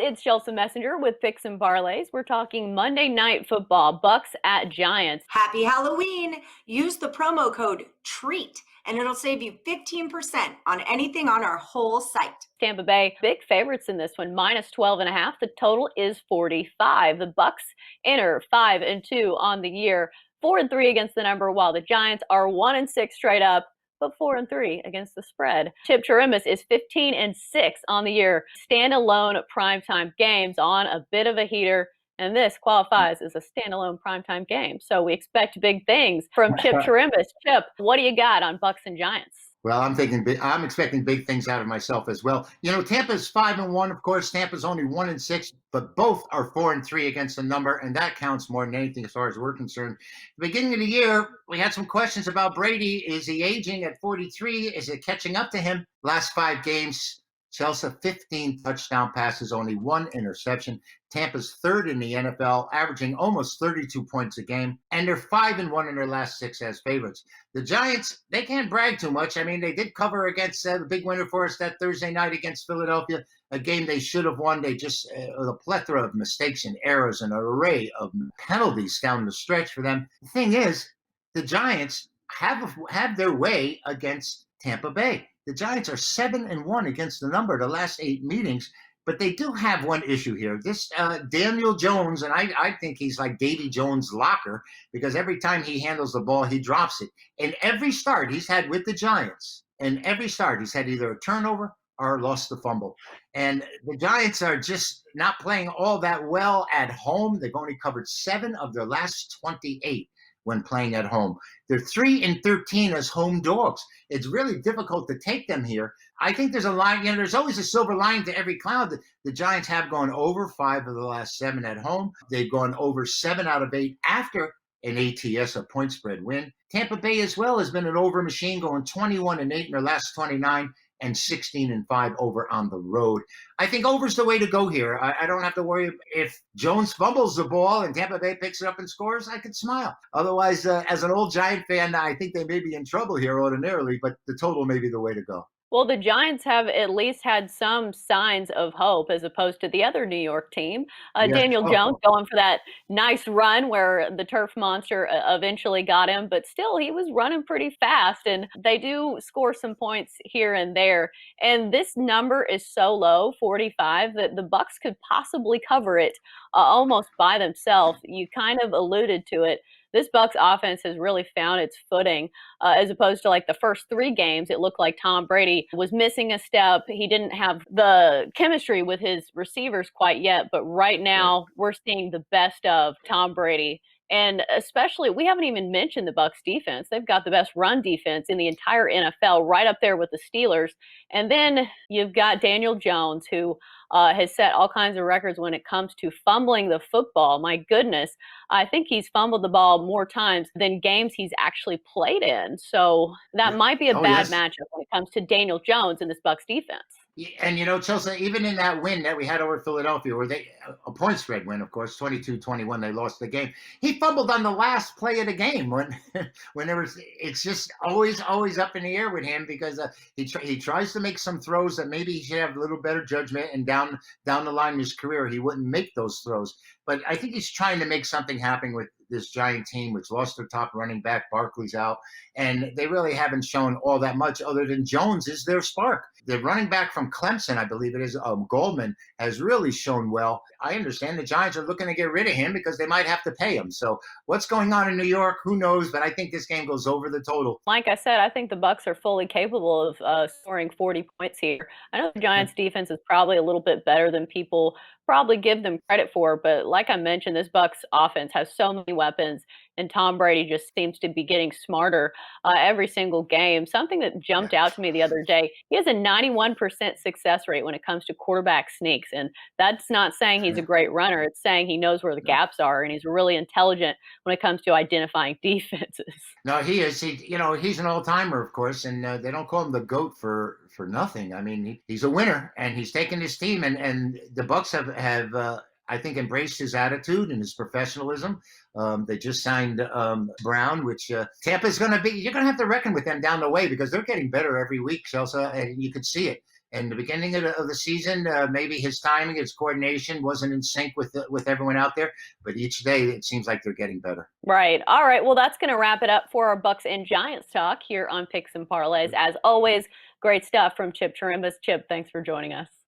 it's Chelsa Messenger with Picks and Parlays. We're talking Monday Night Football, Bucks at Giants. Happy Halloween! Use the promo code TREAT and it'll save you 15% on anything on our whole site. Tampa Bay, big favorites in this one, minus 12.5. The total is 45. The Bucks enter 5-2 on the year, 4-3 against the number, while the Giants are 1-6 straight up, but 4-3 against the spread. Chirimbes is 15-6 on the year. Standalone primetime games on a bit of a heater, and this qualifies as a standalone primetime game. So we expect big things from Chirimbes. Chip, what do you got on Bucks and Giants? Well, I'm expecting big things out of myself as well. You know, Tampa's 5-1. Of course, Tampa's only 1-6, but both are 4-3 against the number, and that counts more than anything as far as we're concerned. The beginning of the year, we had some questions about Brady. Is he aging at 43? Is it catching up to him? Last 5 games, Chelsa 15 touchdown passes, only 1 interception. Tampa's third in the NFL, averaging almost 32 points a game, and they're 5-1 in their last 6 as favorites. The Giants, they can't brag too much. I mean, they did cover against the big winner for us that Thursday night against Philadelphia, a game they should have won. They just, a plethora of mistakes and errors and an array of penalties down the stretch for them. The thing is, the Giants have their way against Tampa Bay. The Giants are 7-1 against the number the last 8 meetings, but they do have one issue here. This Daniel Jones, and I think he's like Davy Jones' locker, because every time he handles the ball, he drops it. In every start he's had with the Giants, in every start he's had either a turnover or lost the fumble. And the Giants are just not playing all that well at home. They've only covered 7 of their last 28 when playing at home. They're 3-13 as home dogs. It's really difficult to take them here. I think there's a line, there's always a silver lining to every cloud. The Giants have gone over 5 of the last 7 at home. They've gone over 7 out of 8 after an ATS, a point spread win. Tampa Bay as well has been an over machine, going 21-8 in their last 29 and 16-5 over on the road. I think over's the way to go here. I don't have to worry if Jones fumbles the ball and Tampa Bay picks it up and scores. I could smile. Otherwise, as an old Giant fan, I think they may be in trouble here ordinarily, but the total may be the way to go. Well, the Giants have at least had some signs of hope as opposed to the other New York team. Daniel Jones going for that nice run where the turf monster eventually got him, but still he was running pretty fast, and they do score some points here and there. And this number is so low, 45, that the Bucks could possibly cover it almost by themselves. You kind of alluded to it. This Bucks offense has really found its footing as opposed to like the first 3 games. It looked like Tom Brady was missing a step. He didn't have the chemistry with his receivers quite yet. But right now we're seeing the best of Tom Brady. And especially, we haven't even mentioned the Bucks defense. They've got the best run defense in the entire NFL, right up there with the Steelers. And then you've got Daniel Jones, who has set all kinds of records when it comes to fumbling the football. My goodness, I think he's fumbled the ball more times than games he's actually played in. So that might be a bad matchup when it comes to Daniel Jones and this Bucks defense. And, Chelsea, even in that win that we had over Philadelphia, where a point spread win, of course, 22-21, they lost the game. He fumbled on the last play of the game when it's just always up in the air with him, because he tries to make some throws that maybe he should have a little better judgment, and down the line in his career, he wouldn't make those throws. But I think he's trying to make something happen with this Giant team, which lost their top running back. Barkley's out, and they really haven't shown all that much other than Jones is their spark. The running back from Clemson, I believe it is, Goldman, has really shown well. I understand the Giants are looking to get rid of him because they might have to pay him. So what's going on in New York? Who knows? But I think this game goes over the total. Like I said, I think the Bucks are fully capable of scoring 40 points here. I know the Giants' defense is probably a little bit better than people probably give them credit for, but like I mentioned, this Bucks offense has so many weapons, and Tom Brady just seems to be getting smarter every single game. Something that jumped out to me the other day, he has a 91% success rate when it comes to quarterback sneaks, and that's not saying he's a great runner. It's saying he knows where the gaps are, and he's really intelligent when it comes to identifying defenses. No, he is. He's an all-timer, of course, and they don't call him the GOAT for nothing. I mean, he's a winner, and he's taken his team, and the Bucks have I think, embraced his attitude and his professionalism. They just signed Brown, which Tampa's going to be – you're going to have to reckon with them down the way, because they're getting better every week, Chelsea, and you could see it. In the beginning of the season, maybe his timing, his coordination wasn't in sync with everyone out there. But each day, it seems like they're getting better. Right. All right. Well, that's going to wrap it up for our Bucks and Giants talk here on Picks and Parlays. As always, great stuff from Chip Chirimbes. Chip, thanks for joining us.